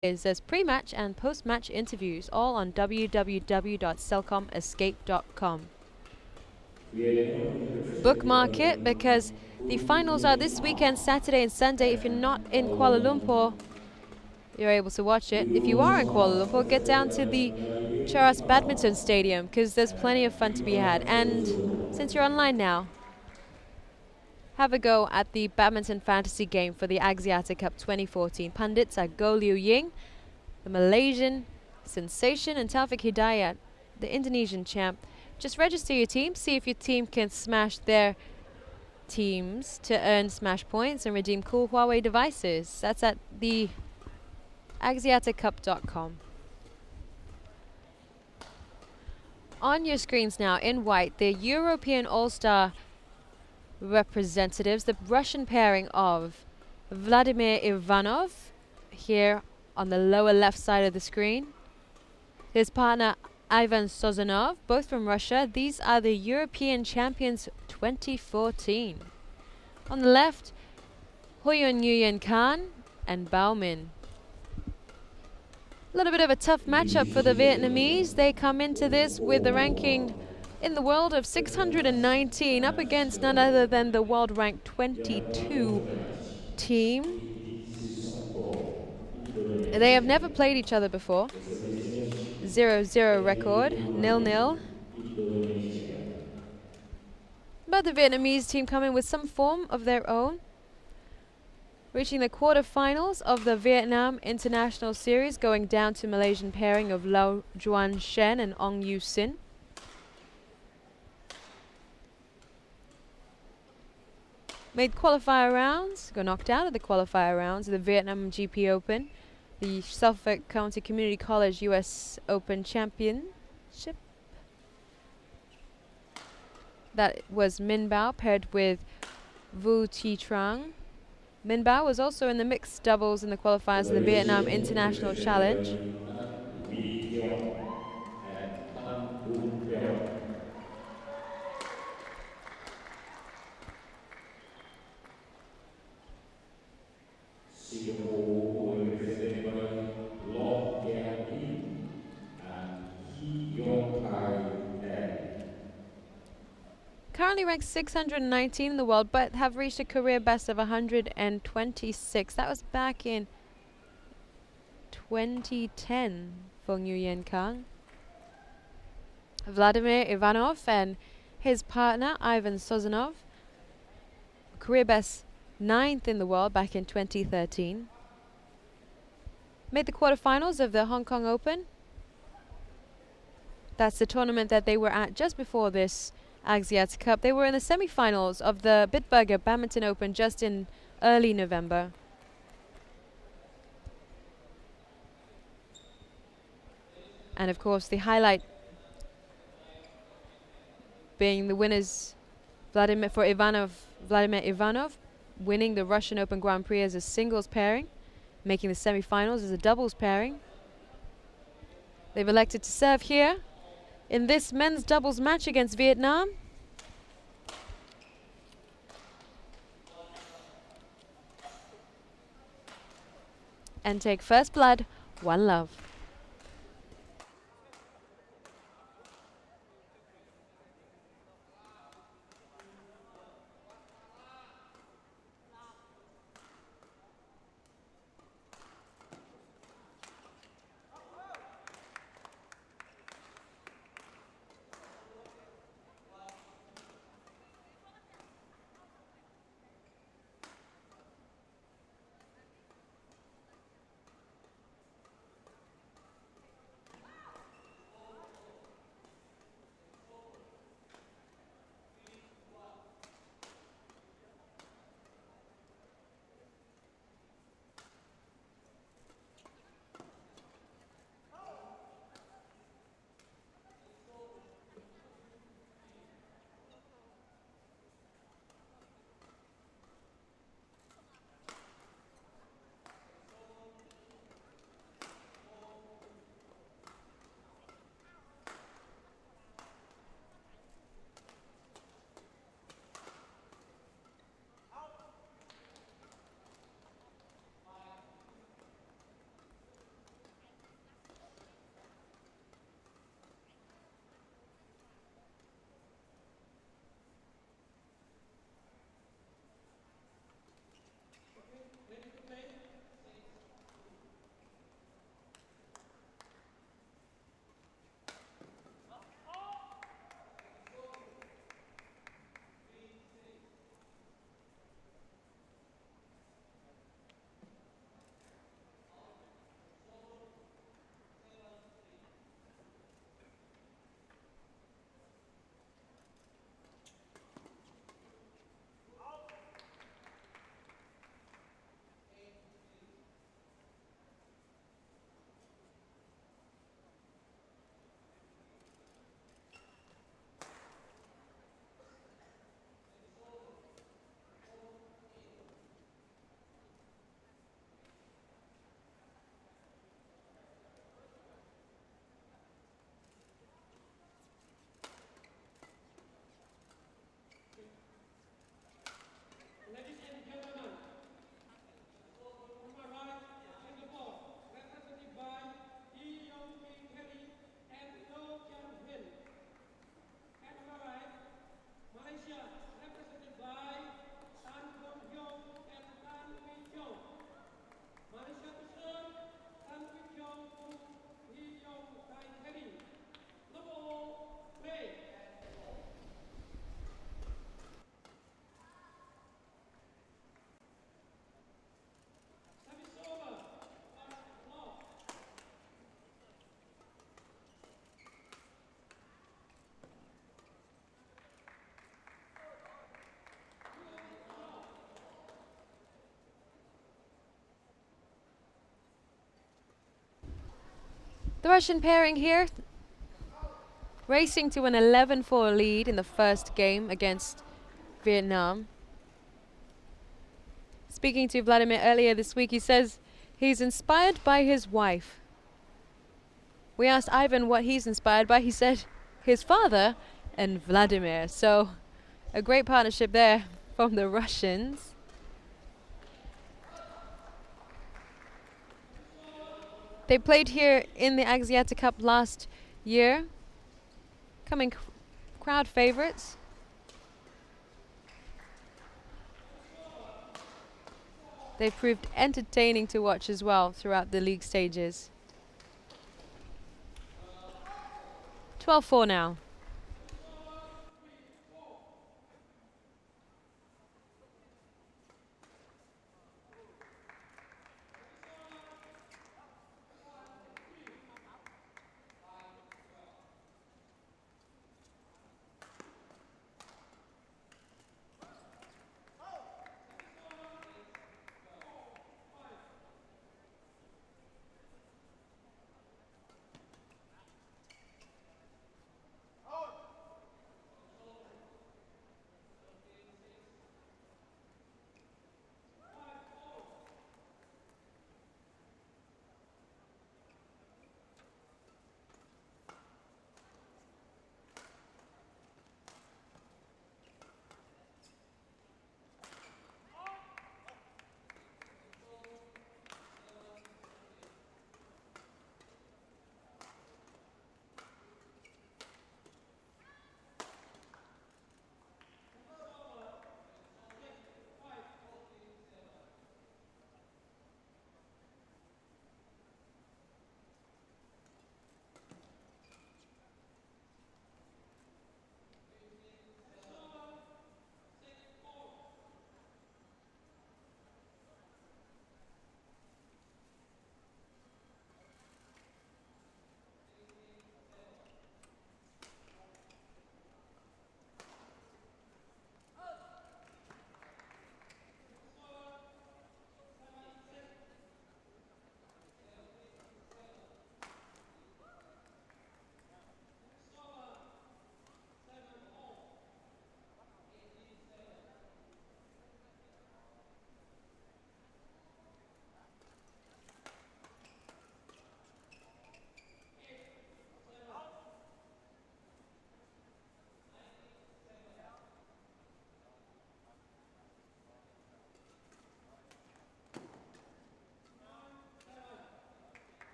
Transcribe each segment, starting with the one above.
There's pre-match and post-match interviews, all on www.celcomescape.com. Bookmark it because the finals are this weekend, Saturday and Sunday. If you're not in Kuala Lumpur, you're able to watch it. If you are in Kuala Lumpur, get down to the Charas Badminton Stadium because there's plenty of fun to be had. And since you're online now, have a go at the badminton fantasy game for the Axiata Cup 2014. Pundits are Go Liu Ying, the Malaysian sensation, and Taufik Hidayat, the Indonesian champ. Just register your team, see if your team can smash their teams to earn smash points and redeem cool Huawei devices. That's at the AxiataCup.com. On your screens now, in white, the European All-Star representatives, the Russian pairing of Vladimir Ivanov, here on the lower left side of the screen. His partner I.SOZONOV, both from Russia. These are the European champions 2014. On the left, Nguyen Khang and BAO Minh. A little bit of a tough matchup for the Vietnamese. They come into this with the ranking in the world of 619, up against none other than the world ranked 22 team. They have never played each other before. 0-0 record, 0-0. But the Vietnamese team come in with some form of their own, reaching the quarterfinals of the Vietnam International Series, going down to Malaysian pairing of Lau Juan Shen and Ong Yu Sin. Made qualifier rounds, got knocked out of the qualifier rounds of the Vietnam GP Open, the Suffolk County Community College US Open Championship. That was Minh Bao paired with Vu Chi Trang. Minh Bao was also in the mixed doubles in the qualifiers of the Vietnam International Challenge. Currently ranked 619 in the world, but have reached a career best of 126. That was back in 2010 for Nguyen Khang. Vladimir Ivanov and his partner I.SOZONOV, career best 9th in the world back in 2013. Made the quarterfinals of the Hong Kong Open. That's the tournament that they were at just before this Axiata Cup. They were in the semi-finals of the Bitburger Badminton Open just in early November. And of course the highlight being the winners Vladimir Ivanov winning the Russian Open Grand Prix as a singles pairing, making the semi-finals as a doubles pairing. They've elected to serve here in this men's doubles match against Vietnam. And take first blood, one love. The Russian pairing here racing to an 11-4 lead in the first game against Vietnam. Speaking to Vladimir earlier this week, he says he's inspired by his wife. We asked Ivan what he's inspired by. He said his father and Vladimir. So a great partnership there from the Russians. They played here in the Axiata Cup last year, coming crowd favourites. They proved entertaining to watch as well throughout the league stages. 12-4 now.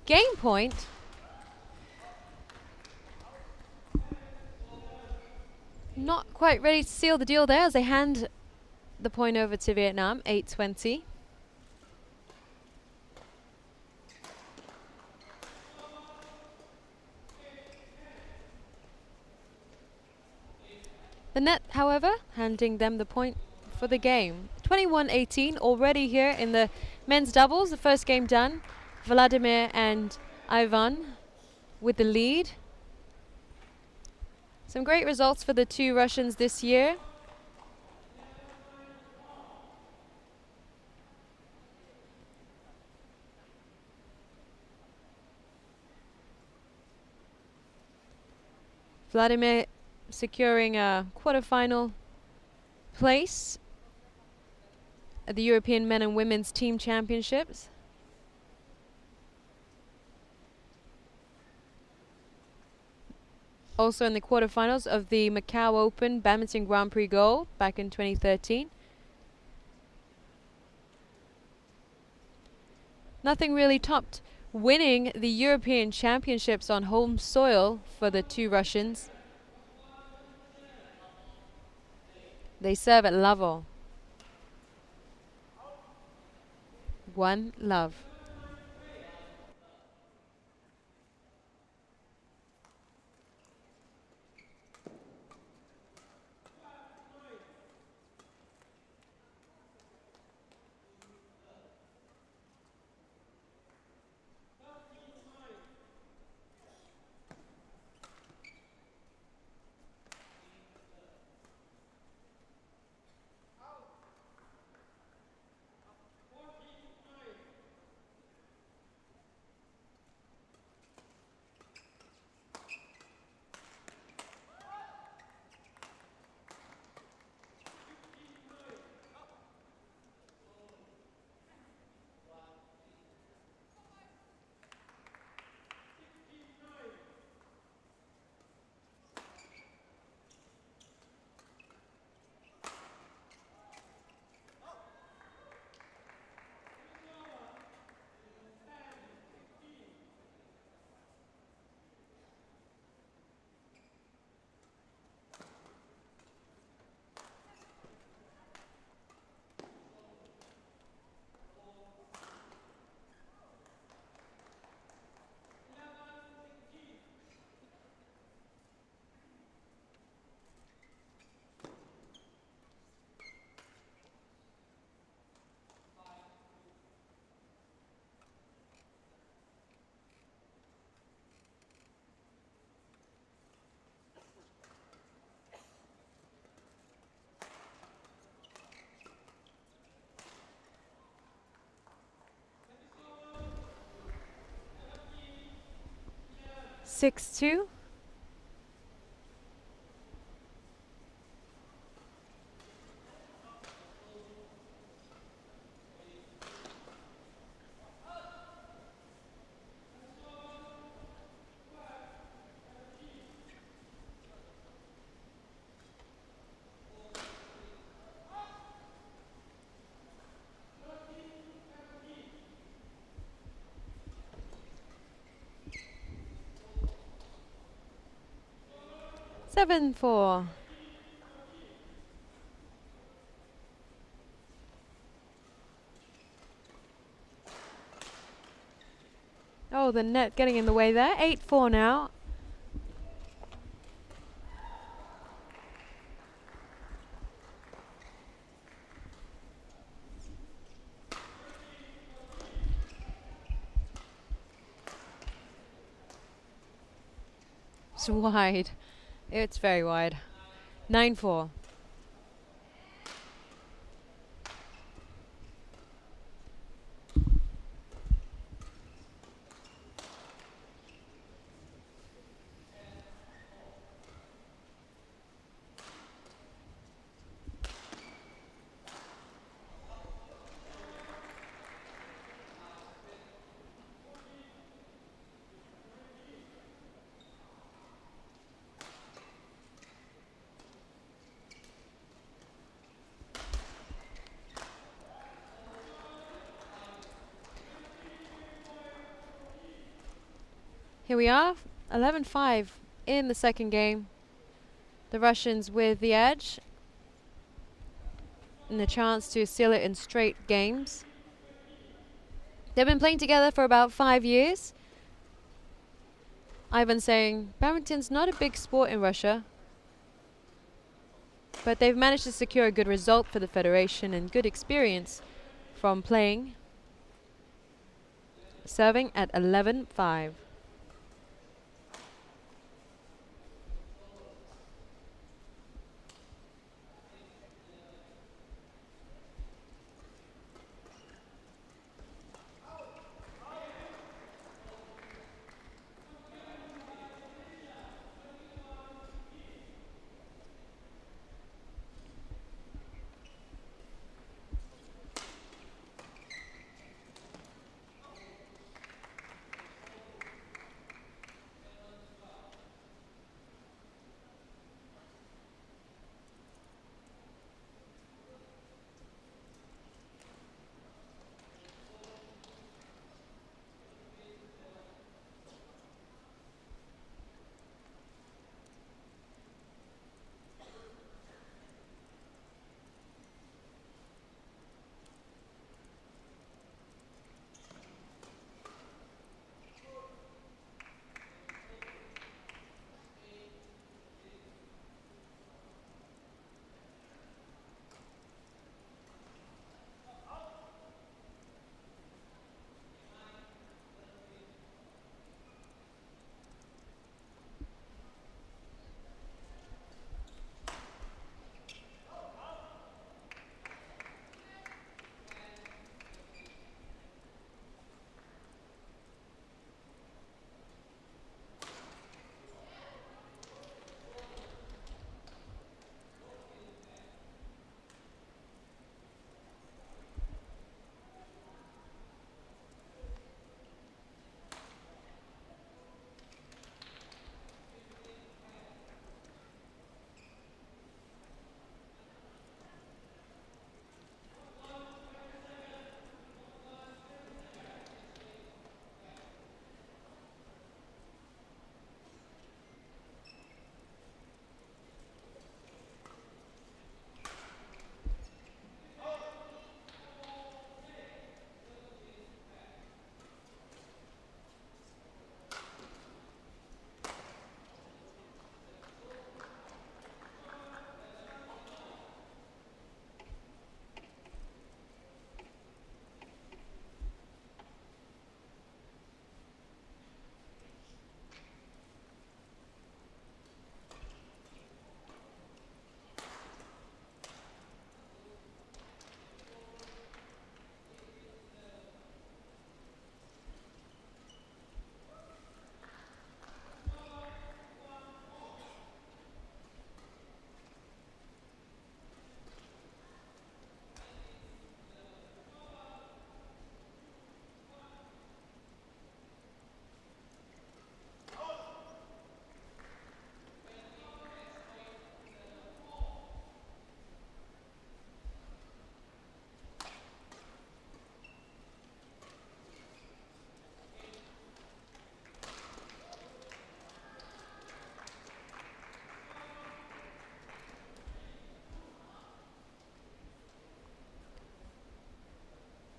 Game point. Not quite ready to seal the deal there as they hand the point over to Vietnam, 8-20. The net, however, handing them the point for the game. 21-18 already here in the men's doubles. The first game done. Vladimir and Ivan with the lead. Some great results for the two Russians this year. Vladimir securing a quarterfinal place at the European Men and Women's Team Championships. Also in the quarterfinals of the Macau Open Badminton Grand Prix Gold back in 2013. Nothing really topped winning the European Championships on home soil for the two Russians. They serve at level. 1-love. 6-2. Seven, 4. Oh, the net getting in the way there. 8-4 now. It's wide. It's very wide. 9-4. Here we are, 11-5 in the second game. The Russians with the edge and the chance to seal it in straight games. They've been playing together for about 5 years. Ivan saying, badminton's not a big sport in Russia, but they've managed to secure a good result for the federation and good experience from playing. Serving at 11-5.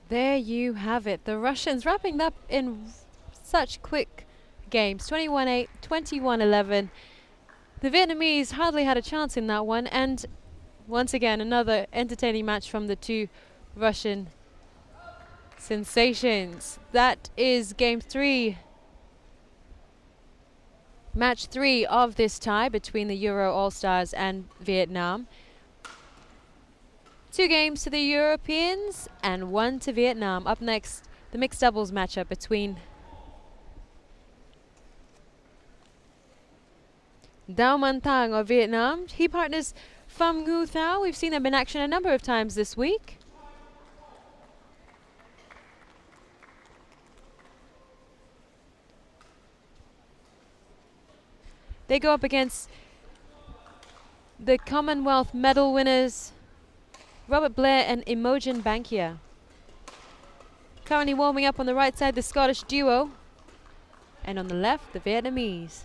There you have it. The Russians wrapping up in such quick games. 21-8, 21-11. The Vietnamese hardly had a chance in that one. And once again, another entertaining match from the two Russian sensations. That is game 3. Match 3 of this tie between the Euro All-Stars and Vietnam. 2 games to the Europeans and 1 to Vietnam. Up next, the mixed doubles matchup between Dao Man Thang of Vietnam. He partners Pham Ngu Thao. We've seen them in action a number of times this week. They go up against the Commonwealth medal winners Robert Blair and Imogen Bankia. Currently warming up on the right side, the Scottish duo. And on the left, the Vietnamese.